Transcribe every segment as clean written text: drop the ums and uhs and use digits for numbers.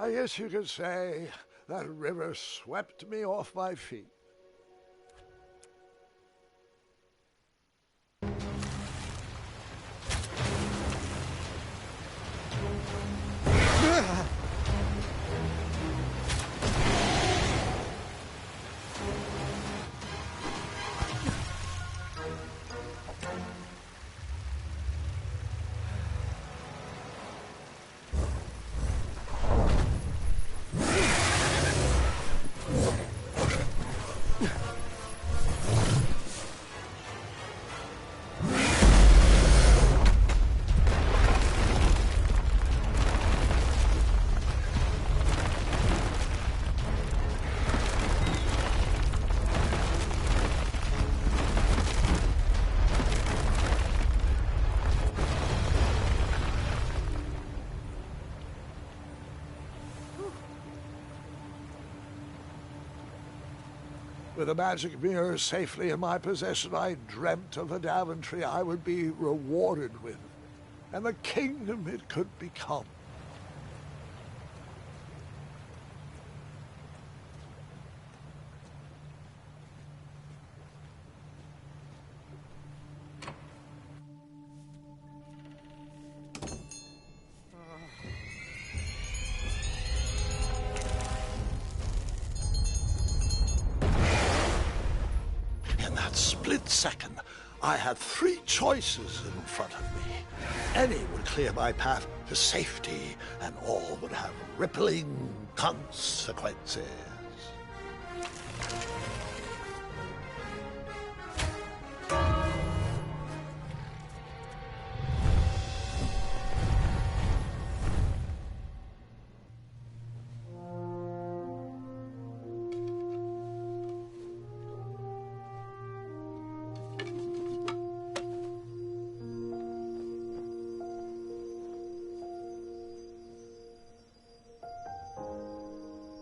I guess you could say that river swept me off my feet. With the magic mirror safely in my possession, I dreamt of a Daventry I would be rewarded with, and the kingdom it could become. Split second, I had three choices in front of me. Any would clear my path to safety, and all would have rippling consequences.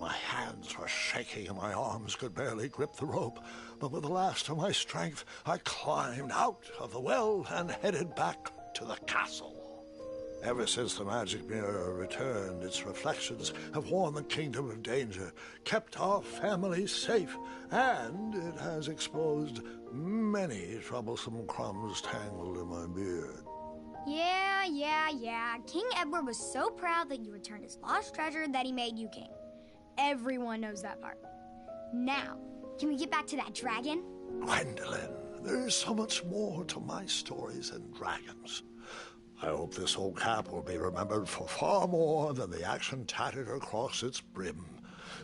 My hands were shaking and my arms could barely grip the rope, but with the last of my strength, I climbed out of the well and headed back to the castle. Ever since the magic mirror returned, its reflections have warned the kingdom of danger, kept our family safe, and it has exposed many troublesome crumbs tangled in my beard. Yeah. King Edward was so proud that you returned his lost treasure that he made you king. Everyone knows that part. Now, can we get back to that dragon? Gwendolyn, there is so much more to my stories than dragons. I hope this old cap will be remembered for far more than the action tattered across its brim,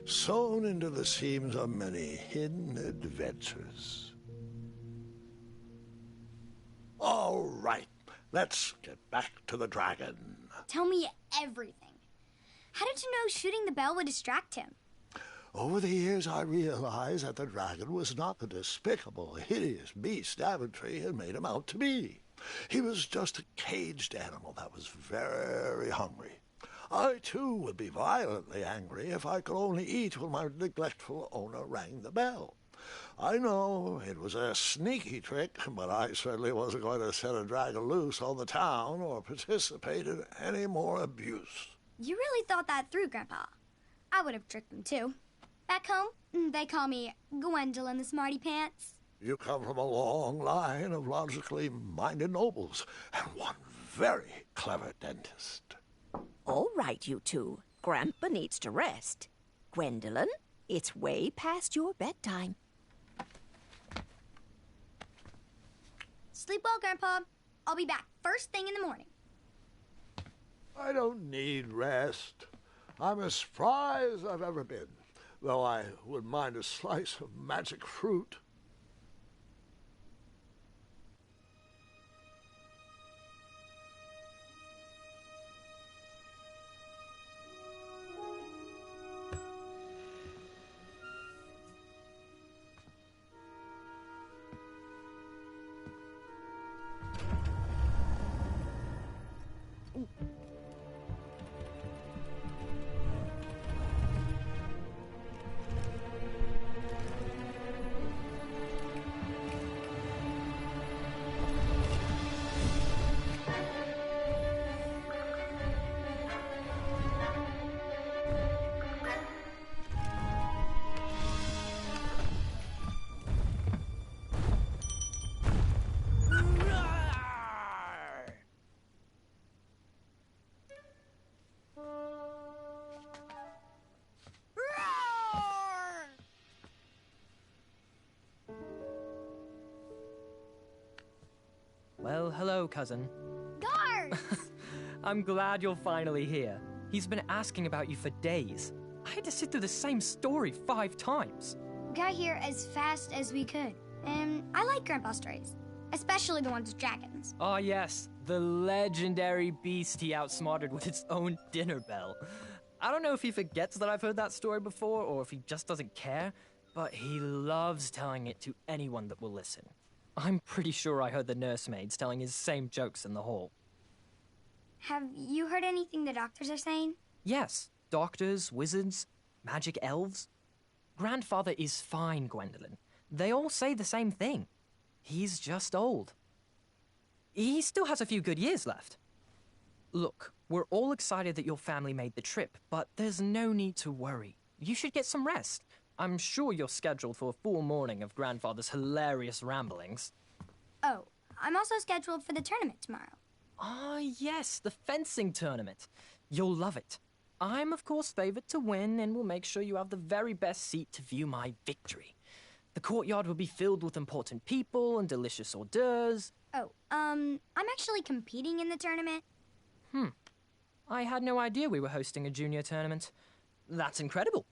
sewn into the seams of many hidden adventures. All right, let's get back to the dragon. Tell me everything. How did you know shooting the bell would distract him? Over the years, I realized that the dragon was not the despicable, hideous beast Daventry had made him out to be. He was just a caged animal that was very hungry. I, too, would be violently angry if I could only eat when my neglectful owner rang the bell. I know it was a sneaky trick, but I certainly wasn't going to set a dragon loose on the town or participate in any more abuse. You really thought that through, Grandpa. I would have tricked them, too. Back home, they call me Gwendolyn the Smarty Pants. You come from a long line of logically minded nobles and one very clever dentist. All right, you two. Grandpa needs to rest. Gwendolyn, it's way past your bedtime. Sleep well, Grandpa. I'll be back first thing in the morning. I don't need rest. I'm as spry as I've ever been, though I wouldn't mind a slice of magic fruit. Well, hello, cousin. Guards! I'm glad you're finally here. He's been asking about you for days. I had to sit through the same story 5 times. We got here as fast as we could. And I like Grandpa's stories, especially the ones with dragons. Ah, yes, the legendary beast he outsmarted with its own dinner bell. I don't know if he forgets that I've heard that story before or if he just doesn't care, but he loves telling it to anyone that will listen. I'm pretty sure I heard the nursemaids telling his same jokes in the hall. Have you heard anything the doctors are saying? Yes, doctors, wizards, magic elves. Grandfather is fine, Gwendolyn. They all say the same thing. He's just old. He still has a few good years left. Look, we're all excited that your family made the trip, but there's no need to worry. You should get some rest. I'm sure you're scheduled for a full morning of Grandfather's hilarious ramblings. Oh, I'm also scheduled for the tournament tomorrow. Ah, yes, the fencing tournament. You'll love it. I'm, of course, favored to win and will make sure you have the very best seat to view my victory. The courtyard will be filled with important people and delicious hors d'oeuvres. Oh, I'm actually competing in the tournament. I had no idea we were hosting a junior tournament. That's incredible.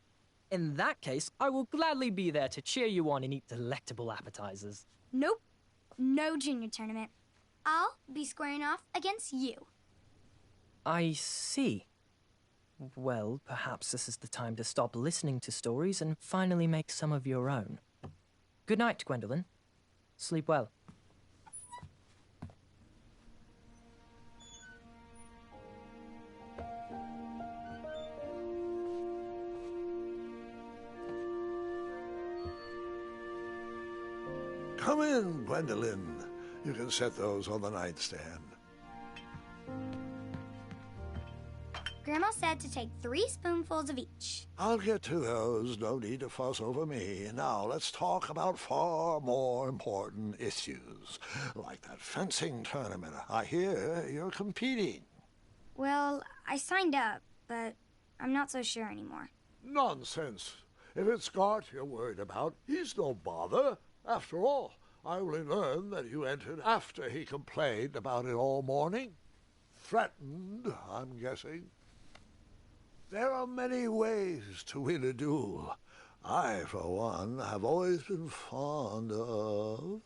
In that case, I will gladly be there to cheer you on and eat delectable appetizers. Nope, no junior tournament. I'll be squaring off against you. I see. Well, perhaps this is the time to stop listening to stories and finally make some of your own. Good night, Gwendolyn. Sleep well. Come in, Gwendolyn. You can set those on the nightstand. Grandma said to take 3 spoonfuls of each. I'll get to those. No need to fuss over me. Now let's talk about far more important issues, like that fencing tournament. I hear you're competing. Well, I signed up, but I'm not so sure anymore. Nonsense. If it's Scott you're worried about, he's no bother. After all, I only learned that you entered after he complained about it all morning. Threatened, I'm guessing. There are many ways to win a duel. I, for one, have always been fond of...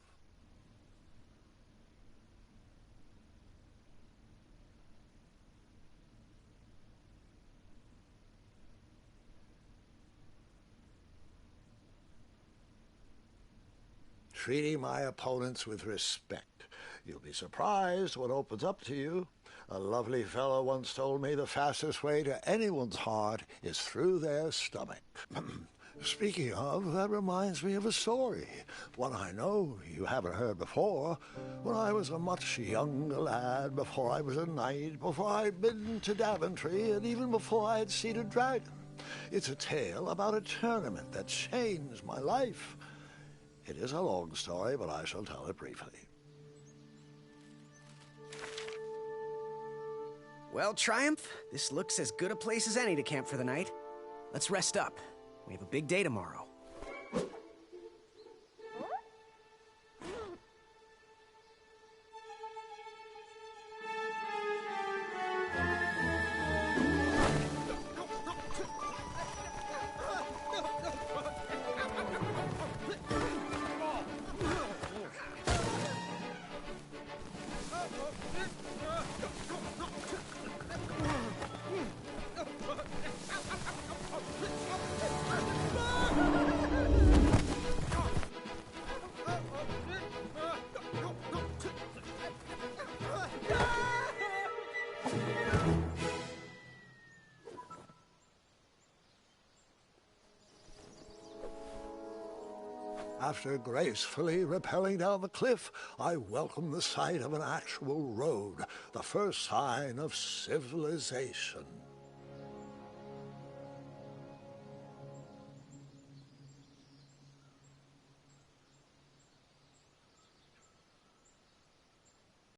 treating my opponents with respect. You'll be surprised what opens up to you. A lovely fellow once told me the fastest way to anyone's heart is through their stomach. Speaking of, that reminds me of a story, one I know you haven't heard before. When I was a much younger lad, before I was a knight, before I'd been to Daventry, and even before I had seen a dragon. It's a tale about a tournament that changed my life. It is a long story, but I shall tell it briefly. Well, Triumph, this looks as good a place as any to camp for the night. Let's rest up. We have a big day tomorrow. After gracefully rappelling down the cliff, I welcomed the sight of an actual road, the first sign of civilization.